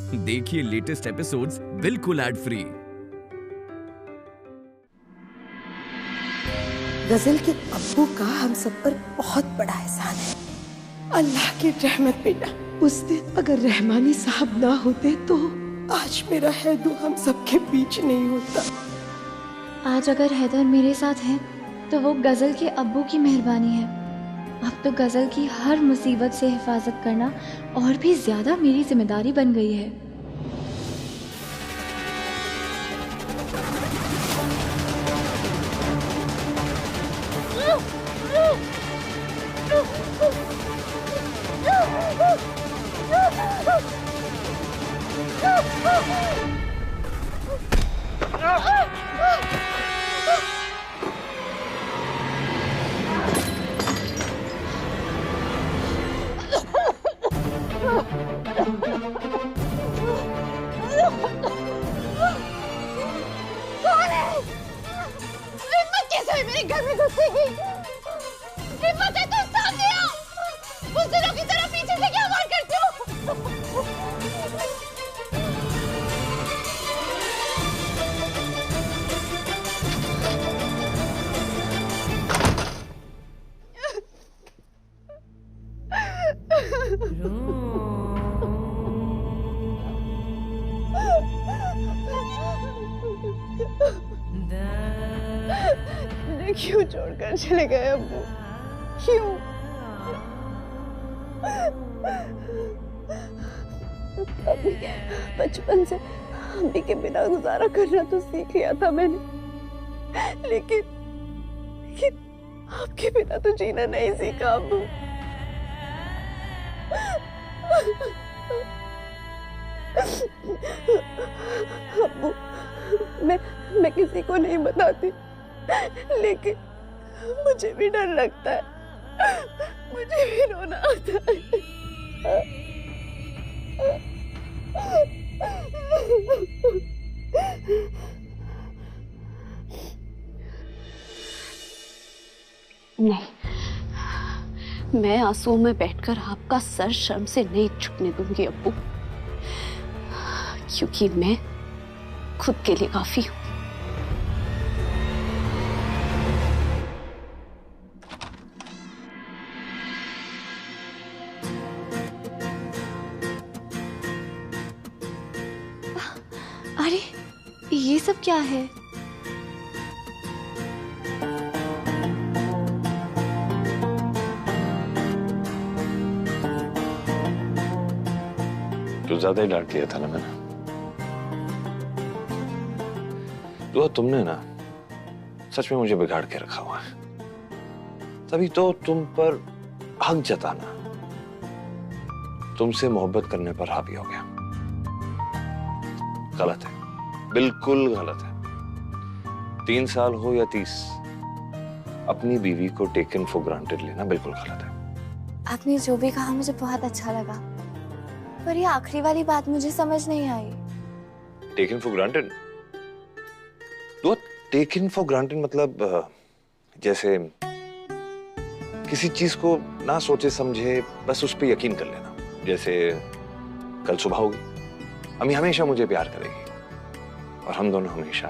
देखिए latest episodes बिल्कुल ad free. गजल के अब्बू का हम सब पर बहुत बड़ा एहसान है। अल्लाह की रहमत बेटा। उस दिन अगर रहमानी साहब ना होते तो आज मेरा हैदू हम सबके बीच नहीं होता। आज अगर हैदर मेरे साथ है तो वो गजल के अब्बू की मेहरबानी है। अब तो गजल की हर मुसीबत से हिफाजत करना और भी ज्यादा मेरी जिम्मेदारी बन गई है। मेरे घर में घुसेगी। हिम्मत है तो सामने आओ। बुज़दिलों की तरह पीछे से क्या वार करते हो? क्यों छोड़कर चले गए अब्बू? क्यों? अभी बचपन से अम्मी के बिना गुजारा करना तो सीख लिया था मैंने, लेकिन आपके बिना तो जीना नहीं सीखा अब्बू। अब्बू, मैं किसी को नहीं बताती, लेकिन मुझे भी डर लगता है, मुझे भी रोना आता है। नहीं, मैं आंसुओं में बैठकर आपका सर शर्म से नहीं झुकने दूंगी अब्बू, क्योंकि मैं खुद के लिए काफी हूं। अरे ये सब क्या है? तो ज्यादा ही डांट लिया था ना मैंने। तो तुमने ना सच में मुझे बिगाड़ के रखा हुआ है, तभी तो तुम पर हक जताना तुमसे मोहब्बत करने पर हावी हो गया। गलत है, बिल्कुल गलत है। 3 साल हो या 30, अपनी बीवी को टेकन फॉर ग्रांटेड लेना बिल्कुल गलत है। आपने जो भी कहा मुझे बहुत अच्छा लगा, पर ये आखिरी वाली बात मुझे समझ नहीं आई। Taken for granted? तो टेकन फॉर ग्रांटेड मतलब जैसे किसी चीज को ना सोचे समझे बस उस पर यकीन कर लेना। जैसे कल सुबह होगी, अम्मी हमेशा मुझे प्यार करेगी और हम दोनों हमेशा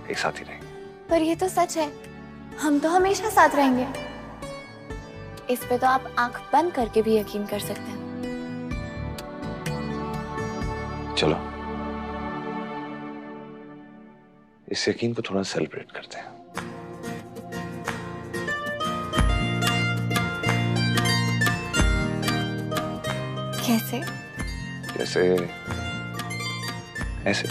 एक साथ ही रहेंगे। पर ये तो सच है, हम तो हमेशा साथ रहेंगे। इस पे तो आप आंख बंद करके भी यकीन कर सकते हैं। चलो इस यकीन को थोड़ा सेलिब्रेट करते हैं। कैसे? जैसे ऐसे।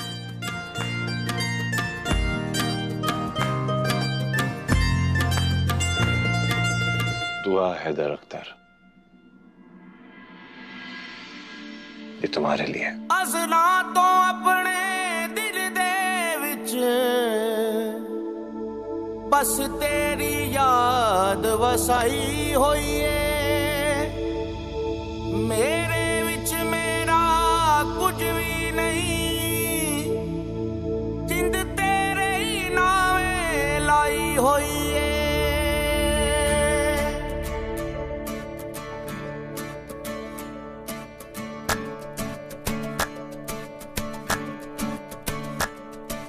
दुआ हैदर अख्तर, ये तुम्हारे लिए। असला तो अपने दिल दे विच बस तेरी याद वसाई होई है। मेरे विच मेरा कुछ भी नहीं, जिंद तेरे ही नावे लाई होई है।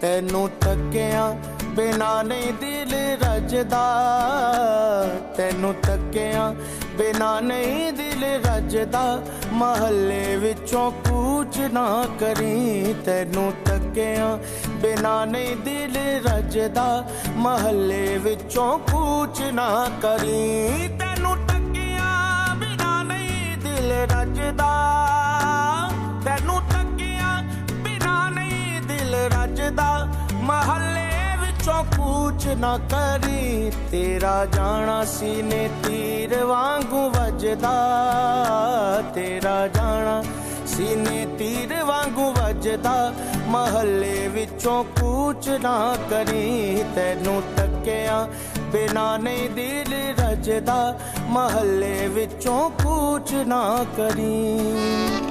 तेनू तकिया बिना नहीं दिल रजदा, तेनू तकिया बिना नहीं दिल रजदा, महल्ले विचों कूच ना करी, तेनू तकिया बिना नहीं दिल रजदा, महल्ले विचों कूच ना करी, तेनू तकिया बिना नहीं दिल रजदा, तेनू तकिया बिना नहीं दिल रजदा, महल्ले कूच ना करी, तेरा जाना सीने तीर वांगू वजदा, तेरा जाना सीने तीर वांगू वजदा, महल्ले विचों कूच ना करी, तेनू तकिया बिना नहीं दिल रजदा, महल्ले विचों कूच ना करी।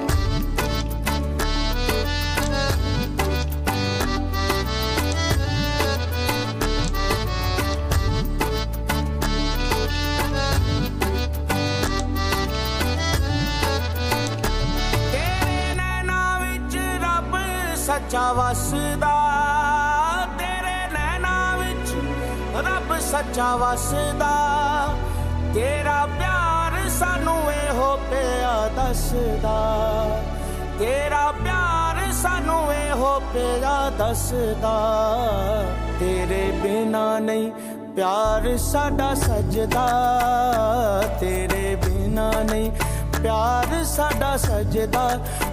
सच्चा वसदा, तेरे नैना विच रब सच्चा वसदा, तेरा प्यार सानू एहो पिया दसदा, तेरा प्यार सानू एहो पिया दसदा, तेरे बिना नहीं प्यार साडा सजदा, तेरे बिना नहीं प्यार साडा सजदा,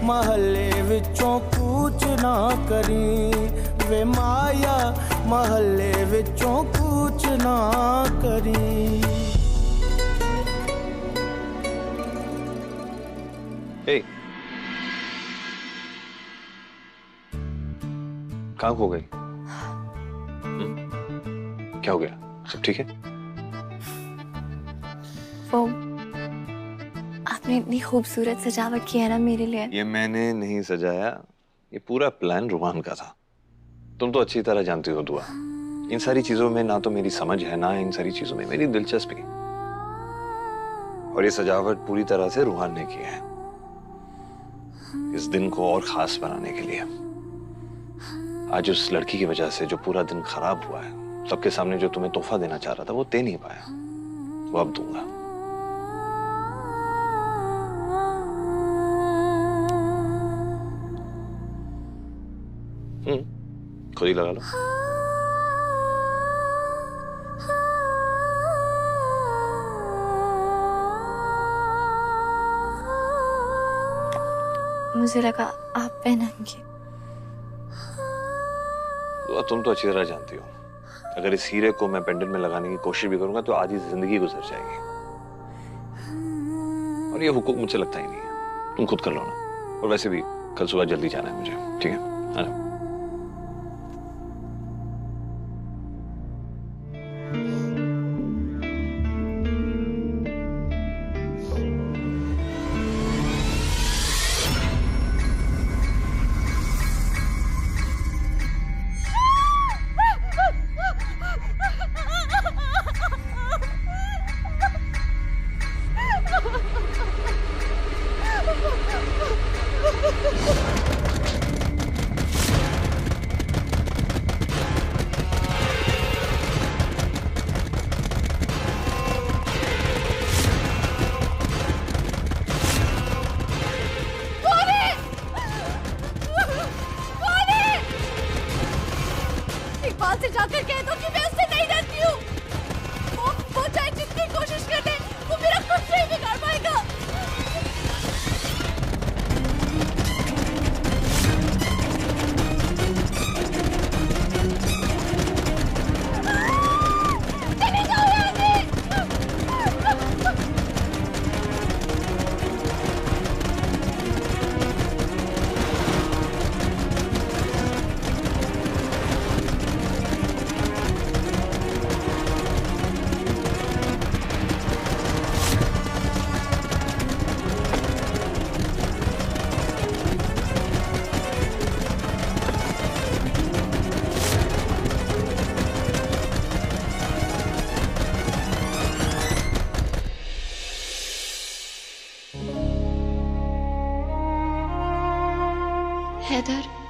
महल्ले विचों कूच ना करी, वे माया महल्ले विचों कूच ना करी। हे, कहाँ खो गई? क्या हो गया? सब ठीक है? वो आपने इतनी खूबसूरत सजावट की है ना मेरे लिए। ये मैंने नहीं सजाया, ये पूरा प्लान रुहान का था। तुम तो अच्छी तरह जानती हो दुआ, इन सारी चीजों में ना तो मेरी समझ है, ना इन सारी चीजों में मेरी दिलचस्पी, और ये सजावट पूरी तरह से रुहान ने की है इस दिन को और खास बनाने के लिए। आज उस लड़की की वजह से जो पूरा दिन खराब हुआ है, सबके सामने जो तुम्हें तोहफा देना चाह रहा था वो दे नहीं पाया, वो अब दूंगा। खुद ही लगा लो। मुझे लगा आप पहनेंगे। तुम तो अच्छी तरह जानती हो, अगर इस हीरे को मैं पेंडेंट में लगाने की कोशिश भी करूंगा तो आधी जिंदगी गुजर जाएगी, और ये हुकूक मुझे लगता ही नहीं है, तुम खुद कर लो ना। और वैसे भी कल सुबह जल्दी जाना है मुझे, ठीक है? आना। से जाकर कह दो कि मैं उससे नहीं डरती हूँ। वो चाहे जितनी कोशिश कर ले, वो मेरा कुछ नहीं बिगाड़ पाएगा। चले जाओ यहाँ से।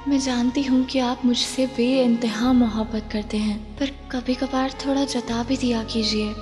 मैं जानती हूँ कि आप मुझसे बेइंतहा मोहब्बत करते हैं, पर कभी कभार थोड़ा जता भी दिया कीजिए।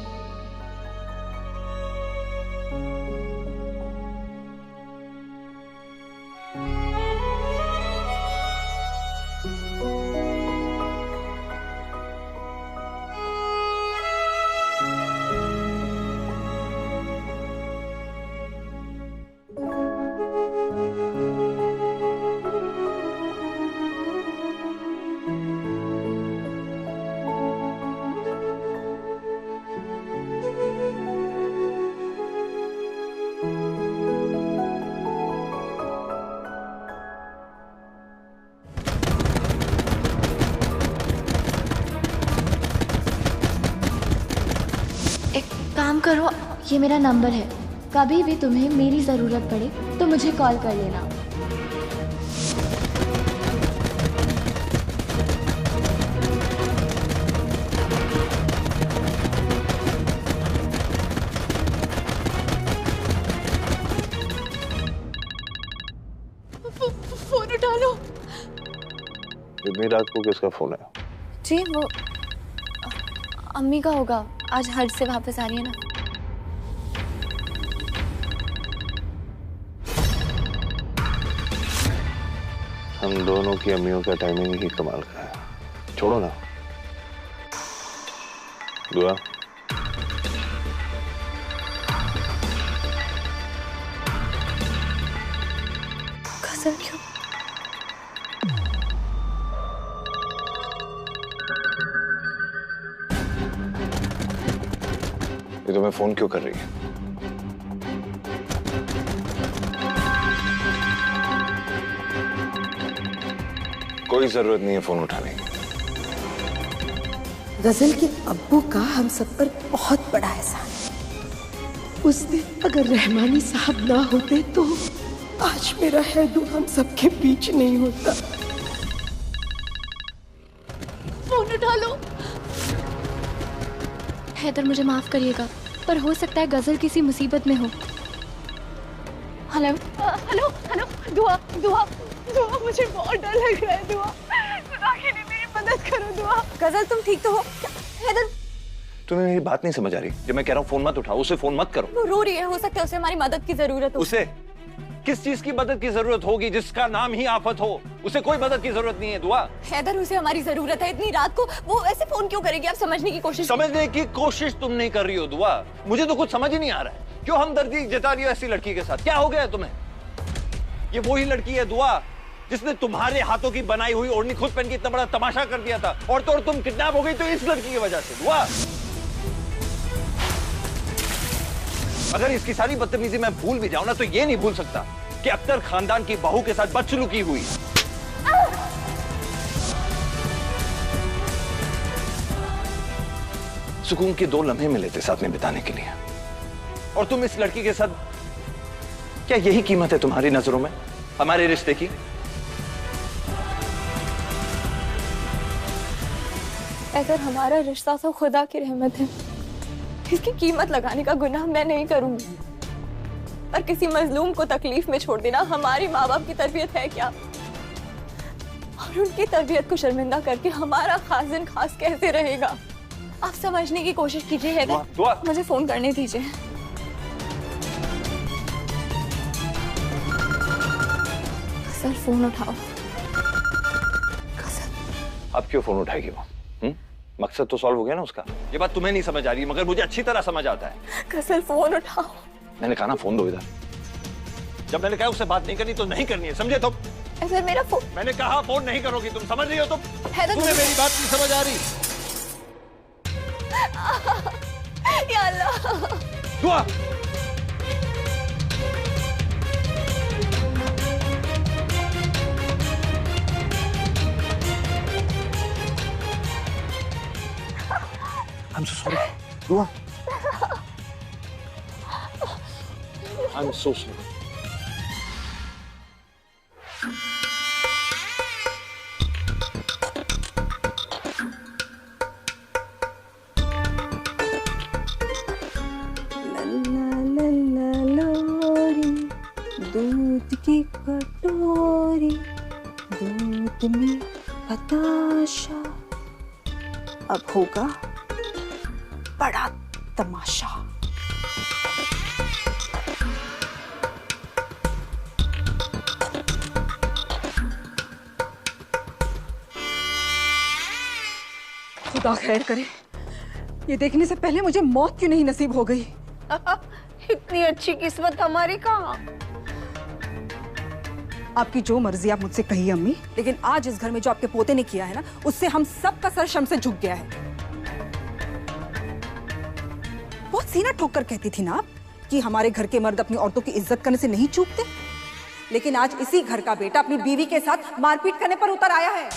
काम करो, ये मेरा नंबर है, कभी भी तुम्हें मेरी ज़रूरत पड़े तो मुझे कॉल कर लेना। फोन उठा लो। इतनी रात को किसका फोन है? जी वो अम्मी का होगा, आज हज से वापस आ रही है ना। हम दोनों की अम्मियों का टाइमिंग ही कमाल का है। छोड़ो ना दुआ। गजल क्यों? ये तुम्हें फोन क्यों कर रही है? कोई जरूरत नहीं है फोन उठाने की। गजल के अब्बू का हम सब पर बहुत बड़ा एहसान है। उस दिन अगर रहमानी साहब ना होते तो आज मेरा हैदू हम सबके बीच नहीं होता। फोन उठा लो। हैदर मुझे माफ करिएगा, पर हो सकता है गजल किसी मुसीबत में हो। हेलो हेलो हेलो, दुआ दुआ दुआ, मुझे बहुत डर लग रहा है। दुआ, खुदा के लिए मेरी मदद करो। दुआ, गजल तुम ठीक तो हो? हैदर तुम्हें मेरी बात नहीं समझ आ रही? जब मैं कह रहा हूँ फोन मत उठाओ, उसे फोन मत करो। वो रो रही है, हो सकता है उसे हमारी मदद की जरूरत हो। उसे किस चीज की मदद की जरूरत होगी जिसका नाम ही आफत हो? उसे कोई मदद की जरूरत नहीं है दुआ। हैदर उसे हमारी जरूरत है, इतनी रात को वो ऐसे फोन क्यों करेगी? आप समझने की कोशिश तुम नहीं कर रही हो दुआ। मुझे तो कुछ समझ ही नहीं आ रहा है, क्यों हमदर्दी जता रही हो ऐसी लड़की के साथ? क्या हो गया तुम्हें? ये वही लड़की है दुआ जिसने तुम्हारे हाथों की बनाई हुई ओढ़नी खुद पहन के इतना बड़ा तमाशा कर दिया था, और तो और तुम किडनैप हो गई तो इस लड़की की वजह से। दुआ, अगर इसकी सारी बदतमीजी मैं भूल भी जाऊं ना, तो ये नहीं भूल सकता कि अख्तर खानदान की बहू के साथ बदसलूकी हुई। सुकून के 2 लम्हे मिले थे साथ में बिताने के लिए, और तुम इस लड़की के साथ, क्या यही कीमत है तुम्हारी नजरों में हमारे रिश्ते की? अगर हमारा रिश्ता तो खुदा की रहमत है, इसकी कीमत लगाने का गुनाह मैं नहीं करूंगी। पर किसी मजलूम को तकलीफ में छोड़ देना हमारी माँ बाप की तरबियत है क्या? और उनकी तरबियत को शर्मिंदा करके हमारा खासिन खास कैसे रहेगा? आप समझने की कोशिश कीजिए हैदर, मुझे फोन करने दीजिए। सर फोन उठाओ। अब क्यों फोन उठाएगी वो? मकसद तो सॉल्व हो गया ना उसका। ये बात तुम्हें नहीं समझ आ रही, मगर मुझे अच्छी तरह समझ आता है। कसल फोन उठाओ। मैंने कहा ना फोन दो इधर। जब मैंने कहा उससे बात नहीं करनी तो नहीं करनी है, समझे तुम? सर मेरा फोन। मैंने कहा फोन नहीं करोगी, तुम समझ रही हो? तुम तुम्हें मेरी बात नहीं समझ आ रही? या अल्लाह। दुआ, I'm so sorry. Dua. I'm so sorry. लोरी, दूध की कटोरी, दूध दूध में बताशा, अब होगा बड़ा तमाशा। खुदा खैर करे, ये देखने से पहले मुझे मौत क्यों नहीं नसीब हो गई। इतनी अच्छी किस्मत हमारी कहाँ। आपकी जो मर्जी आप मुझसे कहिए अम्मी, लेकिन आज इस घर में जो आपके पोते ने किया है ना, उससे हम सबका सर शर्म से झुक गया है। बहुत सीना ठोक कर कहती थी ना आप कि हमारे घर के मर्द अपनी औरतों की इज्जत करने से नहीं चूकते, लेकिन आज इसी घर का बेटा अपनी बीवी के साथ मारपीट करने पर उतर आया है।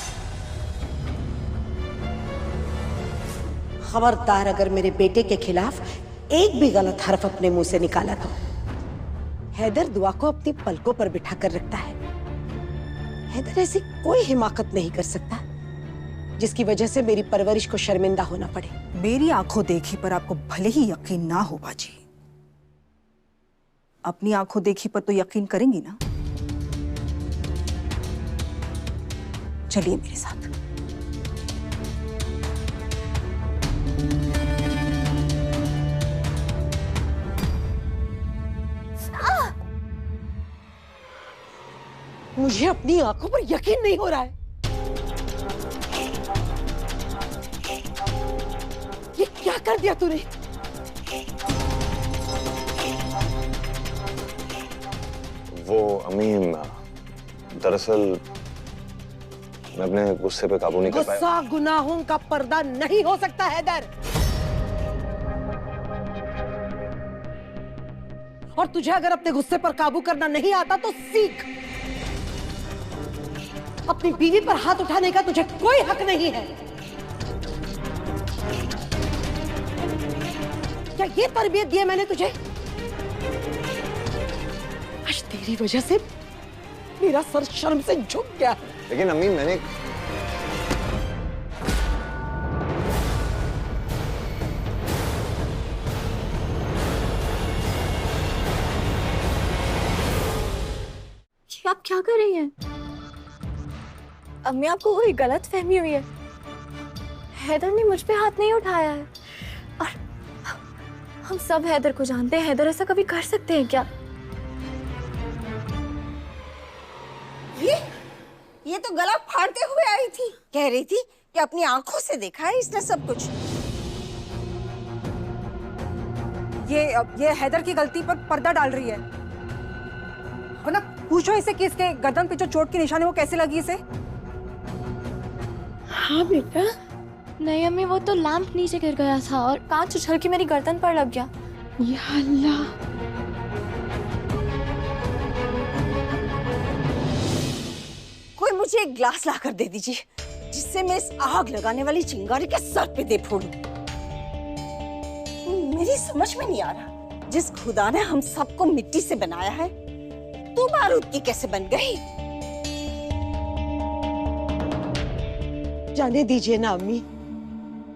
खबरदार अगर मेरे बेटे के खिलाफ एक भी गलत हरफ अपने मुंह से निकाला तो हैदर दुआ को अपनी पलकों पर बिठा कर रखता है। हैदर ऐसी कोई हिमाकत नहीं कर सकता जिसकी वजह से मेरी परवरिश को शर्मिंदा होना पड़े। मेरी आंखों देखी पर आपको भले ही यकीन ना हो बाजी, अपनी आंखों देखी पर तो यकीन करेंगी ना। चलिए मेरे साथ। मुझे अपनी आंखों पर यकीन नहीं हो रहा है। ये क्या कर दिया तूने? वो अम्मी, दरअसल मैं अपने गुस्से पे काबू नहीं कर पाया। गुस्सा गुनाहों का पर्दा नहीं हो सकता हैदर। और तुझे अगर अपने गुस्से पर काबू करना नहीं आता तो सीख। अपनी बीवी पर हाथ उठाने का तुझे कोई हक नहीं है। क्या ये तरबियत दी है मैंने तुझे? आज तेरी वजह से मेरा सर शर्म से झुक गया। लेकिन अम्मी, मैंने आप क्या कर रही हैं? अम्मी, आपको कोई गलत फहमी हुई है। हैदर ने मुझ पे हाथ नहीं उठाया है और हम सब हैदर को जानते हैं। हैदर ऐसा कभी कर सकते हैं क्या? ये तो गला फाड़ते हुए आई थी, कह रही थी कि अपनी आंखों से देखा है इसने सब कुछ। ये हैदर की गलती पर पर्दा डाल रही है। वरना पूछो इसे कि इसके गर्दन पे जो चोट की निशानी वो कैसे लगी इसे। हाँ बेटा। नहीं अम्मी, वो तो लैंप नीचे गिर गया था और कांच उछल के मेरी गर्दन पर लग गया। या अल्लाह। कोई मुझे एक ग्लास लाकर दे दीजिए जिससे मैं इस आग लगाने वाली चिंगारी के सर पे दे फोड़ूं। मेरी समझ में नहीं आ रहा, जिस खुदा ने हम सबको मिट्टी से बनाया है तू बारूद की कैसे बन गई? जाने दीजिए ना अम्मी,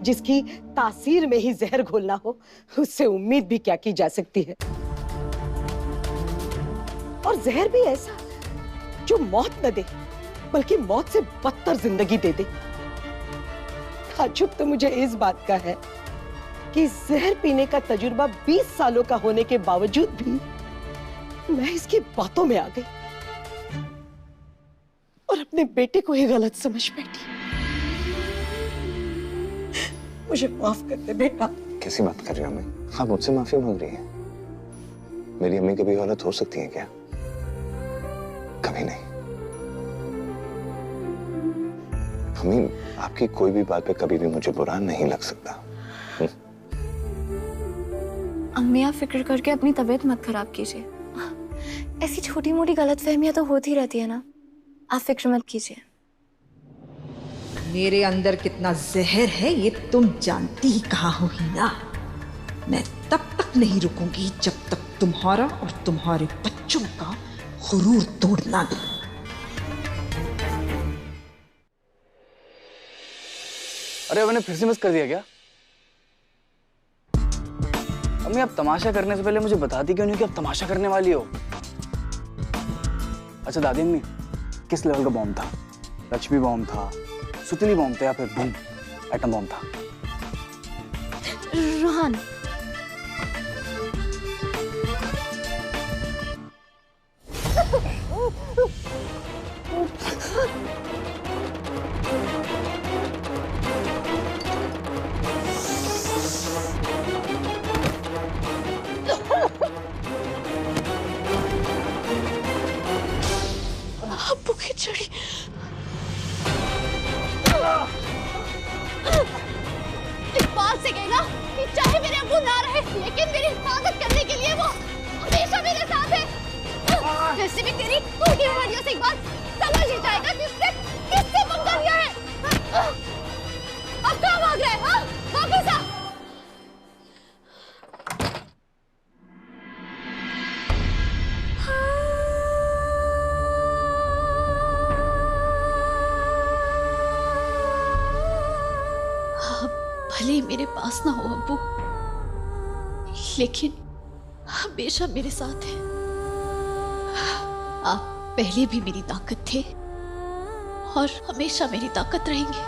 जिसकी तासीर में ही जहर घोलना हो उससे उम्मीद भी क्या की जा सकती है। और जहर भी ऐसा जो मौत न दे बल्कि मौत से बदतर जिंदगी दे दे। ताज्जुब तो मुझे इस बात का है कि जहर पीने का तजुर्बा 20 सालों का होने के बावजूद भी मैं इसकी बातों में आ गई और अपने बेटे को ही गलत समझ बैठी। मुझे माफ कर दे बेटा। कैसी बात कर रही हो अम्मी? आप मुझसे माफी मांग रही हैं? मेरी अम्मी कभी हालत हो सकती है क्या? कभी नहीं। अम्मी, आपकी कोई भी बात पे कभी भी मुझे बुरा नहीं लग सकता। अम्मी, आप फिक्र करके अपनी तबीयत मत खराब कीजिए। ऐसी छोटी मोटी गलतफहमियां तो होती रहती है ना, आप फिक्र मत कीजिए। मेरे अंदर कितना जहर है ये तुम जानती ही कहाँ हो हीना। मैं तब तक नहीं रुकूंगी जब तक तुम्हारा और तुम्हारे बच्चों का गुरूर तोड़ ना दूं। अरे मैंने फिर से मिस कर दिया क्या? अम्मी, आप तमाशा करने से पहले मुझे बताती क्यों नहीं कि आप तमाशा करने वाली हो? अच्छा दादी अम्मी, किस लेवल का बॉम्ब था? लक्ष्मी बॉम्ब था, सुतली बॉम्ब था, या फिर बूम एटम बॉम्ब था? रोहन, अब्बू की छड़ी। इस बात से कहना कि चाहे मेरे अब्बू ना रहे, लेकिन मेरी हिफाजत करने के लिए वो हमेशा मेरे साथ है। जैसे भी तेरी टूटी उंगलियों से एक बात समझ ही जाएगा कि उसने किससे पंगा लिया है। अब कहाँ भाग रहा है? हाँ, वापस आ। भले मेरे पास ना हो अब्बू, लेकिन हमेशा मेरे साथ है। आप पहले भी मेरी ताकत थे और हमेशा मेरी ताकत रहेंगे,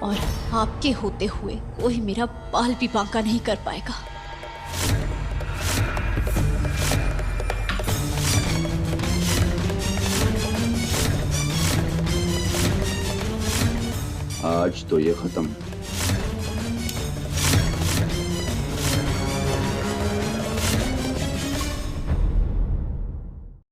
और आपके होते हुए कोई मेरा बाल भी बांका नहीं कर पाएगा। आज तो ये खत्म।